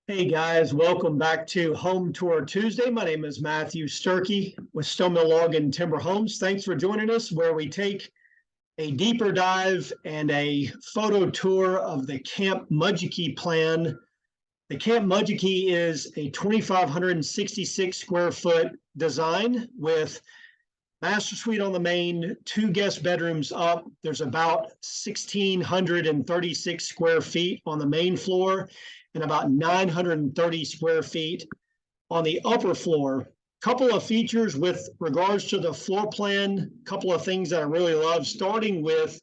Hey guys, welcome back to Home Tour Tuesday. My name is Matthew Sturkey with Stone Mill Log and Timber Homes. Thanks for joining us, where we take a deeper dive and a photo tour of the Camp Mudjeekee Plan. The Camp Mudjeekee is a 2,566 square foot design with master suite on the main, 2 guest bedrooms up. There's about 1,636 square feet on the main floor and about 930 square feet on the upper floor. Couple of features with regards to the floor plan, couple of things that I really love, starting with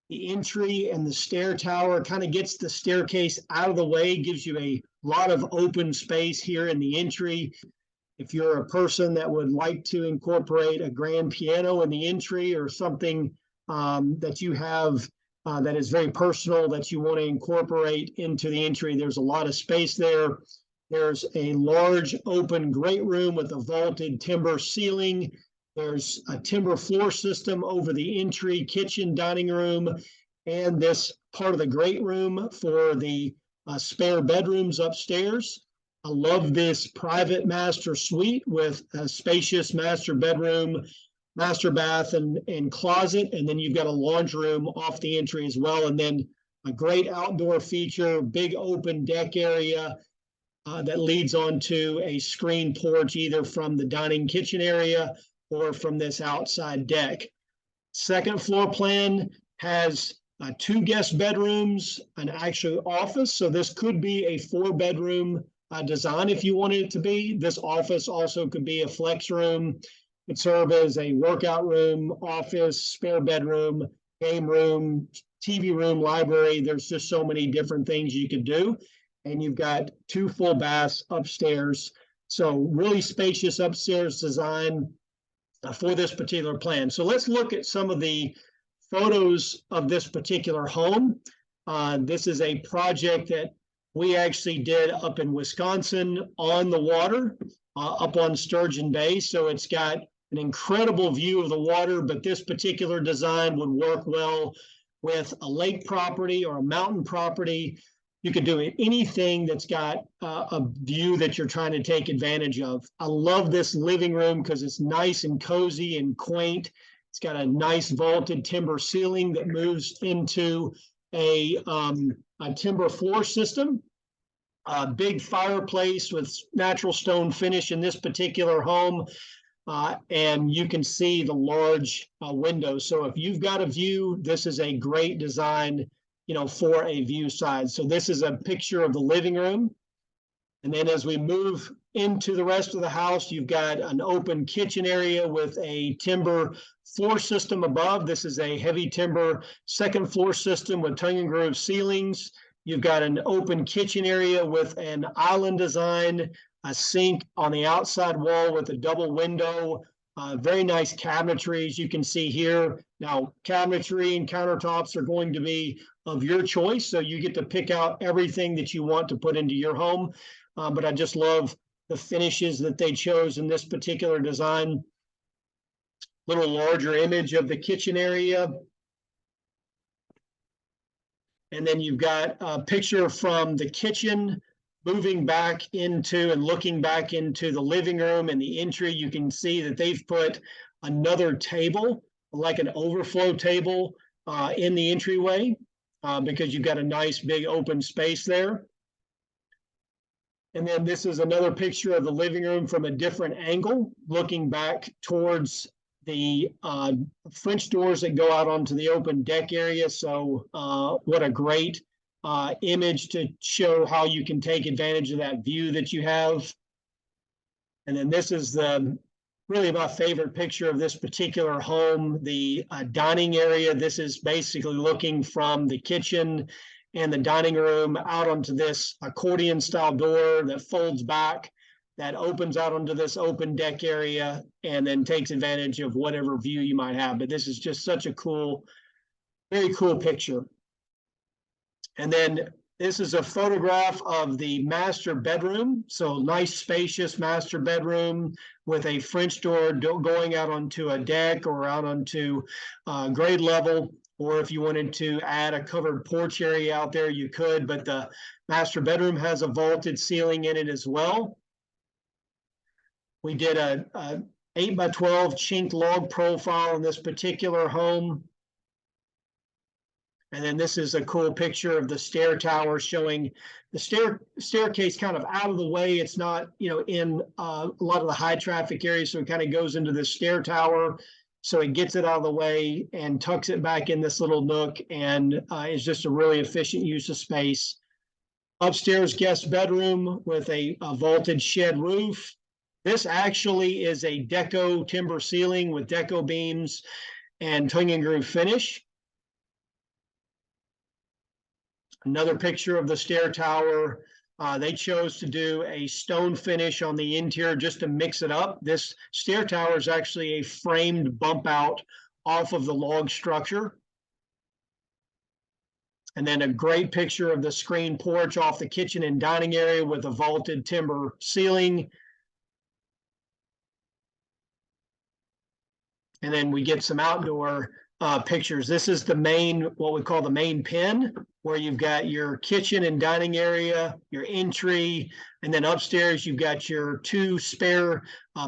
the entry and the stair tower. Kind of gets the staircase out of the way, gives you a lot of open space here in the entry. If you're a person that would like to incorporate a grand piano in the entry or something that you have that is very personal that you want to incorporate into the entry, there's a lot of space there. There's a large open great room with a vaulted timber ceiling. There's a timber floor system over the entry, kitchen, dining room, and this part of the great room for the spare bedrooms upstairs. I love this private master suite with a spacious master bedroom, master bath, and closet. And then you've got a laundry room off the entry as well. And then a great outdoor feature, big open deck area that leads onto a screen porch, either from the dining kitchen area or from this outside deck. Second floor plan has 2 guest bedrooms, an actual office. So this could be a 4-bedroom design if you wanted it to be. This office also could be a flex room. It serve as a workout room, office, spare bedroom, game room, TV room, library. There's just so many different things you could do. And you've got 2 full baths upstairs. So really spacious upstairs design for this particular plan. So let's look at some of the photos of this particular home. This is a project that we actually did up in Wisconsin on the water, up on Sturgeon Bay. So it's got an incredible view of the water, but this particular design would work well with a lake property or a mountain property. You could do anything that's got a view that you're trying to take advantage of. I love this living room because it's nice and cozy and quaint. It's got a nice vaulted timber ceiling that moves into a timber floor system. A big fireplace with natural stone finish in this particular home. And you can see the large windows. So if you've got a view, this is a great design, for a view side. So this is a picture of the living room. And then as we move into the rest of the house, you've got an open kitchen area with a timber floor system above. This is a heavy timber second floor system with tongue and groove ceilings. You've got an open kitchen area with an island design, a sink on the outside wall with a double window, very nice cabinetry, as you can see here. Now, cabinetry and countertops are going to be of your choice, so you get to pick out everything that you want to put into your home. But I just love the finishes that they chose in this particular design. Little larger image of the kitchen area. And then you've got a picture from the kitchen moving back into and looking back into the living room and the entry. You can see that they've put another table, like an overflow table, in the entryway because you've got a nice big open space there. And then this is another picture of the living room from a different angle, looking back towards the French doors that go out onto the open deck area. So what a great image to show how you can take advantage of that view that you have. And then this is really my favorite picture of this particular home, the dining area. This is basically looking from the kitchen and the dining room out onto this accordion style door that folds back, that opens out onto this open deck area and then takes advantage of whatever view you might have. But this is just such a cool, very cool picture. And then this is a photograph of the master bedroom. So nice, spacious master bedroom with a French door going out onto a deck or out onto grade level. or if you wanted to add a covered porch area out there, you could, but the master bedroom has a vaulted ceiling in it as well. We did a 8x12 chinked log profile in this particular home. And then this is a cool picture of the stair tower showing the staircase kind of out of the way. It's not, in a lot of the high traffic areas, so it kind of goes into the stair tower. So it gets it out of the way and tucks it back in this little nook, and is just a really efficient use of space. Upstairs guest bedroom with a vaulted shed roof. This actually is a deco timber ceiling with deco beams and tongue and groove finish. Another picture of the stair tower. They chose to do a stone finish on the interior just to mix it up. This stair tower is actually a framed bump out off of the log structure. And then a great picture of the screen porch off the kitchen and dining area with a vaulted timber ceiling. And then we get some outdoor pictures. This is the main, what we call the main pen, where you've got your kitchen and dining area, your entry, and then upstairs you've got your 2 spare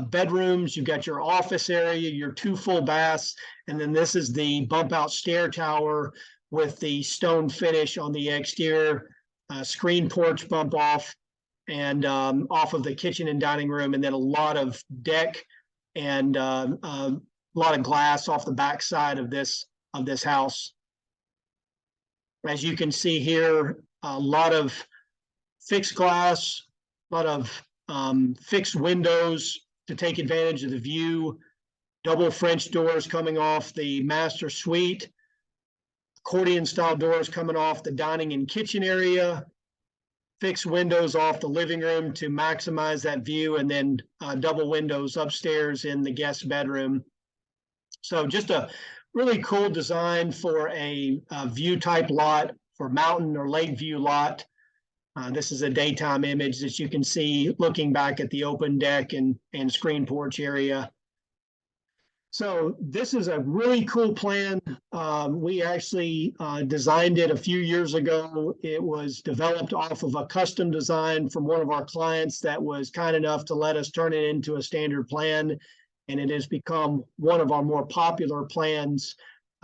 bedrooms, you've got your office area, your 2 full baths, and then this is the bump out stair tower with the stone finish on the exterior, screen porch bump off, and off of the kitchen and dining room, and then a lot of deck and a lot of glass off the back side of this house. As you can see here, a lot of fixed glass, a lot of fixed windows to take advantage of the view, double French doors coming off the master suite, accordion style doors coming off the dining and kitchen area, fixed windows off the living room to maximize that view, and then double windows upstairs in the guest bedroom. So just a really cool design for a view type lot, for mountain or lake view lot. This is a daytime image that you can see looking back at the open deck and screen porch area. So this is a really cool plan. We actually designed it a few years ago. It was developed off of a custom design from one of our clients that was kind enough to let us turn it into a standard plan. And it has become one of our more popular plans,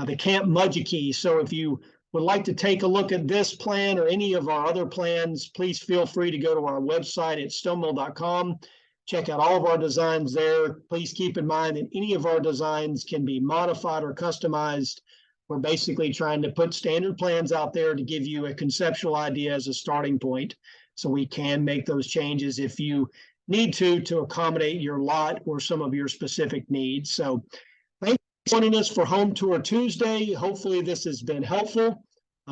the Camp Mudjeekee. So if you would like to take a look at this plan or any of our other plans, please feel free to go to our website at stonemill.com. Check out all of our designs there. Please keep in mind that any of our designs can be modified or customized. We're basically trying to put standard plans out there to give you a conceptual idea as a starting point, so we can make those changes if you need to accommodate your lot or some of your specific needs. So thanks for joining us for Home Tour Tuesday. Hopefully this has been helpful.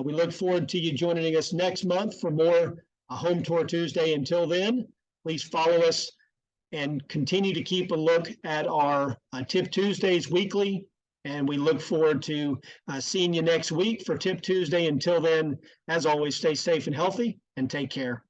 We look forward to you joining us next month for more Home Tour Tuesday. Until then, please follow us and continue to keep a look at our Tip Tuesdays weekly. And we look forward to seeing you next week for Tip Tuesday. Until then, as always, stay safe and healthy and take care.